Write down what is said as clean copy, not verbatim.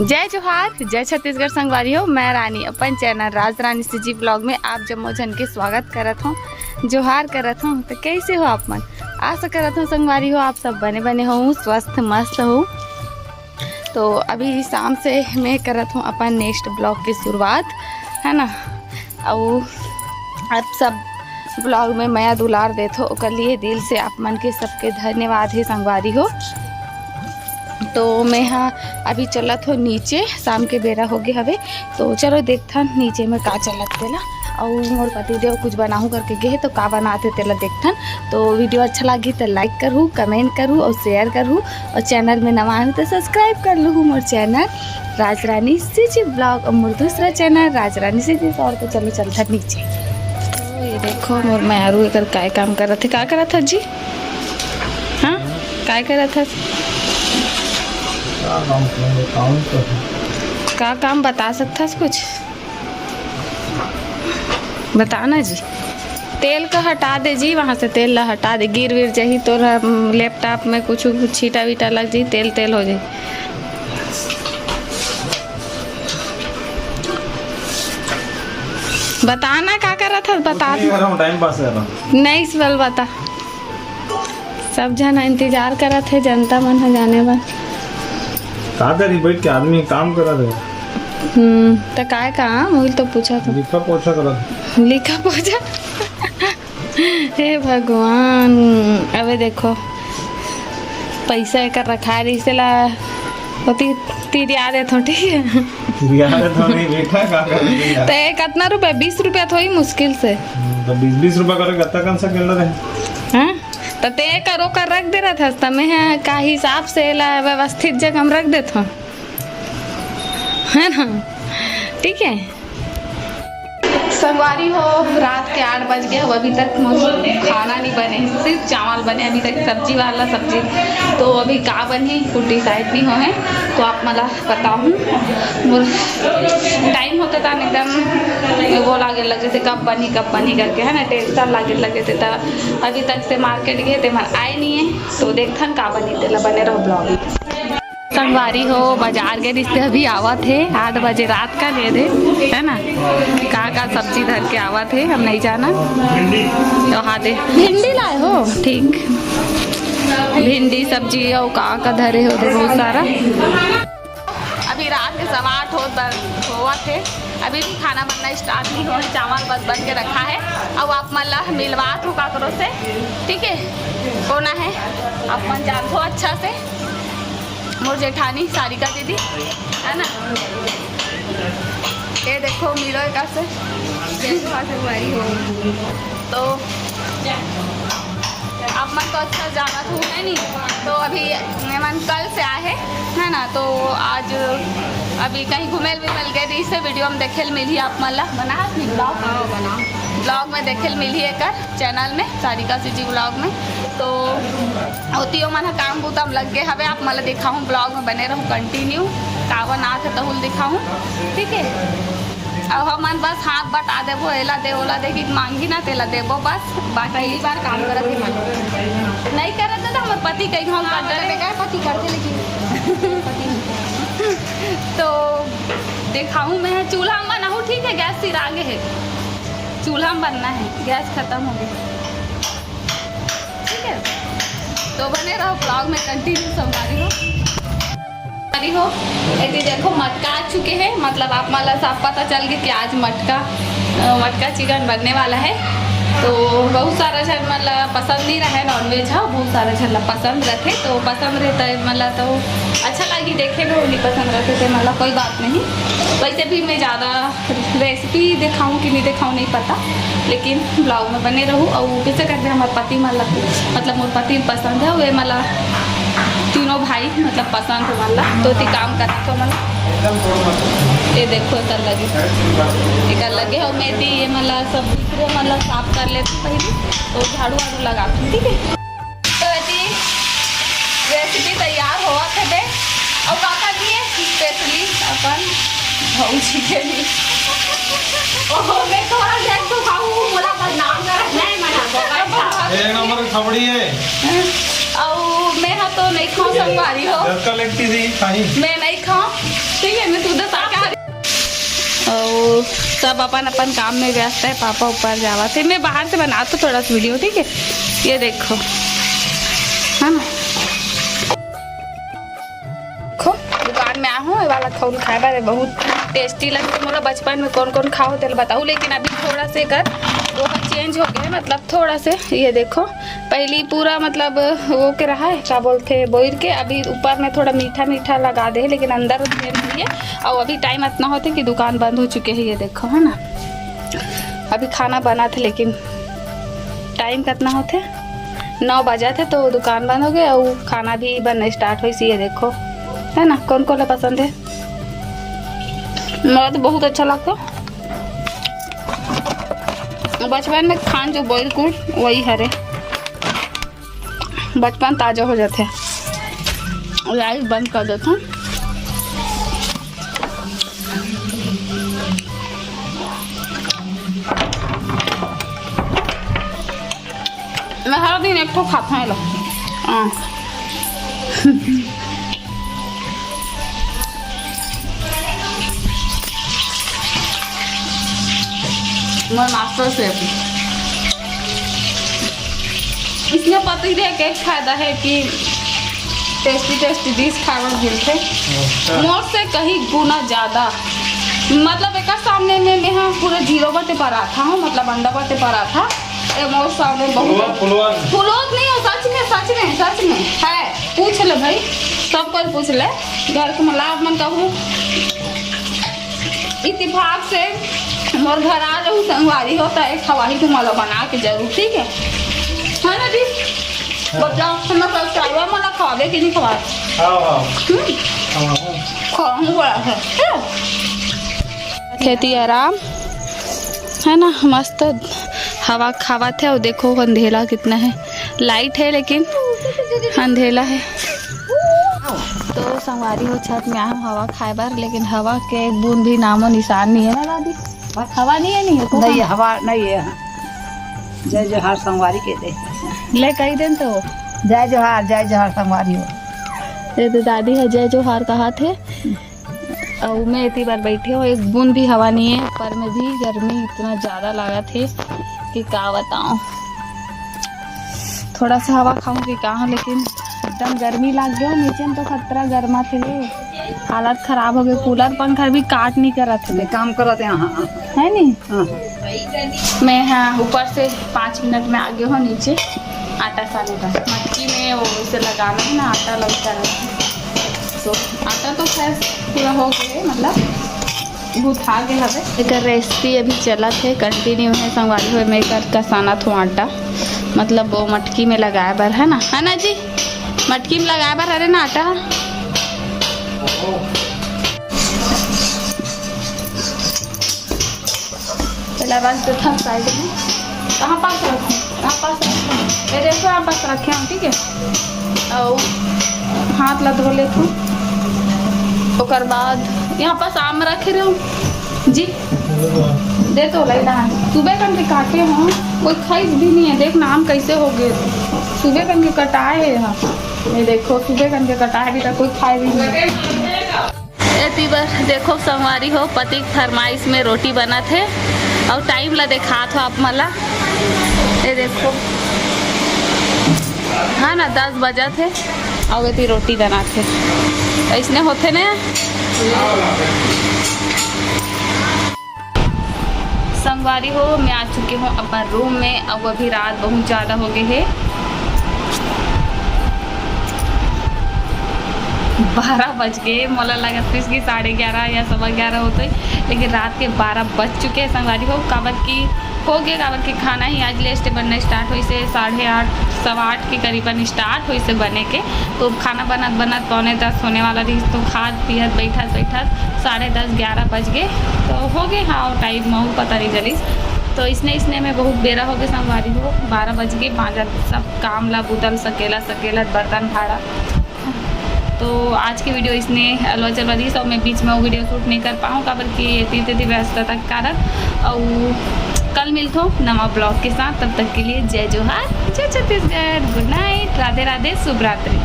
जय जोहार, जय छत्तीसगढ़ संगवारी हो। मैं रानी अपन चैनल राज रानी सीजी ब्लॉग में आप जम्मो जन के स्वागत करत हूँ, जोहार करत हूँ। तो कैसे हो आप मन? आशा करत हूँ संगवारी हो आप सब बने बने हो, स्वस्थ मस्त हो। तो अभी शाम से मैं करत हूँ अपन नेक्स्ट ब्लॉग की शुरुआत, है ना। और आप सब ब्लॉग में माया दुलार देते हो, ओकर लिए दिल से आप मन के सबके धन्यवाद है संगवारी हो। तो मैं हाँ अभी चलत हो नीचे, शाम के बेरा हो गए हवे। तो चलो देखथन नीचे में का चलत तेला। और मोर पतिदेव कुछ बनाहू करके गए तो का बनाते तेला देखथन। तो वीडियो अच्छा लगी तो लाइक करूँ, कमेंट करूँ और शेयर करूँ। और चैनल में नवा हो तो सब्सक्राइब कर लूँ मोर चैनल राज रानी सीजी ब्लॉग और मोर दूसरा चैनल राज रानी सीजी। और तो चलो चलता नीचे। तो ये देखो मोर मैरू एकर काय काम करत है। का करत है जी? हाँ काय करत है? का काम बता सकता है कुछ? बताना जी। तेल का हटा दे जी, वहाँ से तेल ला हटा दे। गिर विर जाही तो लैपटॉप में कुछ छीटा वीटा लग जाए, तेल तेल हो जाए। बताना का कर रहा था, बता दो। टाइम पास कर रहा हूं। नहीं सवाल बता। सब जन इंतजार कर रहे थे, जनता मन है जाने बा का करी बैठ के आदमी काम करा रहे। तो काय काम वही तो पूछा था। लिखा पोछा करा। लिखा पोछा हे भगवान। अबे देखो पैसा एक रखा है इसला होती तीर याद है थोड़ी याद है तो नहीं बेटा का कर। तो कितना रुपए? 20 रुपया थोड़ी मुश्किल से। तो 20 रुपया करे गत्ता कौन सा खेल रहे हैं? तो ते करो कर रख दे रहा था तमें है का हिसाब से ला व्यवस्थित जगह हम रख देते हैं, है ना। ठीक है संगवारी हो। रात के 8 बज गए हो, अभी तक खाना नहीं बने, सिर्फ चावल बने अभी तक। सब्जी वाला सब्जी तो अभी का बनी कुछ डिसाइड नहीं हो है। तो आप मला बताऊँ टाइम होता था एकदम वो लागे लगे थे कब बनी करके, है ना। टेंशन लगे थे। तो अभी तक से मार्केट गए थे मन आए नहीं है। तो देखथन का बनी तेला बने रहो ब्लॉग। संगवारी हो बाजार गए रिश्ते अभी आवा थे 8 बजे रात का गए थे, है ना। का सब्जी धर के आवा थे, हम नहीं जाना। तो हाँ दे भिंडी लाए हो, ठीक। भिंडी सब्जी और का धरे हो बहुत सारा। अभी रात के 8:15 हुआ थे, अभी भी खाना बनना स्टार्ट नहीं हुआ। चावल बस बन के रखा है। अब आप मतलब मिलवात हो काकरो से, ठीक है। कोना है आप मन जानते हो अच्छा से, मोर जेठानी सारिका दीदी, है ना। ये देखो मीरो का से हो। तो आप मन तो अच्छा जाना तो है नहीं। तो अभी मन कल से आए है ना। तो आज अभी कहीं घूमेल विमेल गए थी, इसे वीडियो में देखेल मिली आप मला बना ब्लॉग में देखेल मिली एक चैनल में सारिका सीजी ब्लॉग में। तो होती मन काम बूतम लग गए हवे। आप मला दिखाऊँ ब्लॉग में बने रहूँ कंटिन्यू। कावन आते तहुल दिखाऊँ, ठीक है। अब हम बस हाथ बटा देवो, एला दे ओला दे कि मांगी ना तेला देवो बस। पहली बार काम करत है मन नहीं करत था। हमारे पति कहीं हम पति करते लेकिन तो दिखाऊँ मैं। चूल्हा में बनाऊँ, ठीक है। गैस सिर आगे है, चूल्हा में बनना है, गैस खत्म हो गई, ठीक है। तो बने रहो ब्लॉग में कंटिन्यू संभाली हो। यदि देखो मटका आ चुके हैं, मतलब आप मला साफ पता चल गया कि आज मटका चिकन बनने वाला है। तो बहुत सारा जन मतलब पसंद नहीं रहा नॉनवेज है, बहुत सारा जन पसंद रहते। तो पसंद रहता है मतलब तो अच्छा लगी देखे में, नहीं पसंद रहते थे मतलब कोई बात नहीं। वैसे भी मैं ज़्यादा रेसिपी दिखाऊँ कि नहीं दिखाऊँ नहीं पता, लेकिन ब्लॉग में बने रहूँ। और कैसे करते हैं हमारे पति मतलब मोर पति पसंद है वे मतलब तीनों भाई मतलब पसंद है मतलब। तो काम करना तो मतलब ये देखो एक लगे और मेहंदी ये मतलब सब दूसरे मतलब साफ कर लेते पहले। तो झाड़ू वाड़ू लगाती हूँ, ठीक है। तो यदि रेसिपी तैयार हुआ थे बे और काका लिए स्पेशली अपन भौजी के लिए मैं थोड़ा देख तो खाऊँ बोला बदनाम कर नहीं मना एक नंबर खबड़ी है। और मैं हाँ तो नहीं खाऊँ संगवारी हो। मैं नहीं खाऊँ ठीक है मैं तू उधर और सब अपन अपन काम में व्यस्त है। पापा ऊपर जावा थे, मैं बाहर से बना तो थोड़ा सा वीडियो, ठीक है। ये देखो है ना, देखो दुकान में आया हूँ, ये वाला खौल खाए बारे बहुत टेस्टी लगता। मोला बचपन में कौन कौन खाओ तेल बताऊँ, लेकिन अभी थोड़ा से कर वो चेंज हो गया, मतलब थोड़ा से। ये देखो पहली पूरा मतलब वो के रहा है क्या बोलते बोइर के, अभी ऊपर में थोड़ा मीठा मीठा लगा दे, लेकिन अंदर है। और अभी टाइम इतना होते कि दुकान बंद हो चुके हैं। ये देखो है ना, अभी खाना बना थे लेकिन टाइम कितना होते 9 बजा थे तो दुकान बंद हो गए और खाना भी बनना स्टार्ट हुई सी। ये देखो है ना, कौन कौन पसंद है, मुझे तो बहुत अच्छा लगता। बचपन में खान जो बॉयल कुल वही हरे, बचपन ताज़ा हो जाते हैं। लाइट बंद कर देता हूँ। मैं हर दिन एक तो खाता हूँ। मैं मास्टर शेफ। इसमें पता ही है क्या फायदा है कि टेस्टी टेस्टी डिश खाना मिलते मोर से कहीं गुना ज़्यादा। मतलब एक सामने में मैं पूरे 0 बटे पराठा हूँ, मतलब अंडा बटे पराठा मोर सामने बहुत फुलोत नहीं हो। सच में है, पूछ ले भाई, सब कोई पूछ ले घर के मतलब मन कहूँ इत्तेफाक से मोर घर आ जाऊँ संगवारी होता है खवाही तुम वाला बना के जरूर, ठीक है ना जी। बताओ चावल मला खवाबे कि नहीं खवा बड़ा है। खेती आराम है ना, मस्त हवा खावा थे। और देखो अंधेला कितना है, लाइट है लेकिन अंधेला है। तो संगवारी हो छत में आया हवा खाए बार, लेकिन हवा के एक बूंद भी नामो निशान नहीं है ना दादी। हवा नहीं है, नहीं हवा नहीं है। जय जोहार संगवारी के दे ले कही दिन तो जय जोहार संगवारी हो। ये तो दादी है जय जोहार कहा थे। और मैं इतनी बार बैठी हूँ, एक बूंद भी हवा नहीं है। पर में भी गर्मी इतना ज़्यादा लगा थे कि क्या बताऊँ। थोड़ा सा हवा खाऊँ कि कहाँ, लेकिन एकदम गर्मी लग गया। नीचे में तो खतरा गर्मा थे, हालत खराब हो गई। कूलर पंखा भी काट नहीं कर रहे थे, काम करते यहाँ है नहीं। हाँ। मैं हाँ ऊपर से 5 मिनट में आगे हो नीचे आटा साने का मटकी में वो इसे लगाना है ना, आटा लगता है। तो आटा तो खैर पूरा हो गया, मतलब गुथा के हवे। एक रेसिपी अभी चला थे कंटिन्यू है संगवारी हुए। मैं कर कसाना थो आटा, मतलब वो मटकी में लगाए बर है ना जी, मटकी में लगाए बर अरे ना आटा। तो था साइड में कहाँ पास रखें, ये देखो यहाँ पास रखे हम, ठीक है। और हाथ ला धो लेते हूँ। ओकर बाद यहाँ पास आम रखे रहे हो जी, दे तो लाई दान सुबह कन के काटे हों, कोई खाई भी नहीं है। देख ना आम कैसे हो गए, सुबह कन के कटाए है यहाँ। ये देखो सुबह कन के कटाए भी, कोई खाए भी नहीं। इतनी बार देखो संगवारी हो पति फरमाइश में रोटी बना थे और टाइम ला देखा था आप मला। ये देखो हाँ ना 10 बजा थे और इतनी रोटी बना थे। ऐसने होते ना संगवारी हो। मैं आ चुकी हूँ अपना रूम में। अब अभी रात बहुत ज़्यादा हो गई है, 12 बज गए। मोला लगा था इसकी 11:30 या 11:15 होते, लेकिन रात के 12 बज चुके हैं संगवारी हो। काबर की हो गए, काबर की खाना ही आज लेस्ट बनना स्टार्ट हुई से 8:30 8:15 के करीबन स्टार्ट हुई से बने के। तो खाना बनत 9:45 होने वाला रही। तो खाद पियत बैठत 10:30 11 बज गए तो हो गए। हाँ टाइम महू पता नहीं चली। तो इसने में बहुत बेरा हो गया संगवारी हो। 12 बज गए, बाजा सब काम ला बुतल सकेला बर्तन भाड़ा। तो आज की वीडियो इसने अलवा चलवा दी। सब मैं बीच में वो वीडियो शूट नहीं कर पाऊँ काबर कि इतनी व्यस्तता के कारण। और कल मिलता हूँ नवा ब्लॉग के साथ, तब तक के लिए जय जोहार, जय छत्तीसगढ़, गुड नाइट, राधे राधे, शुभ रात्रि।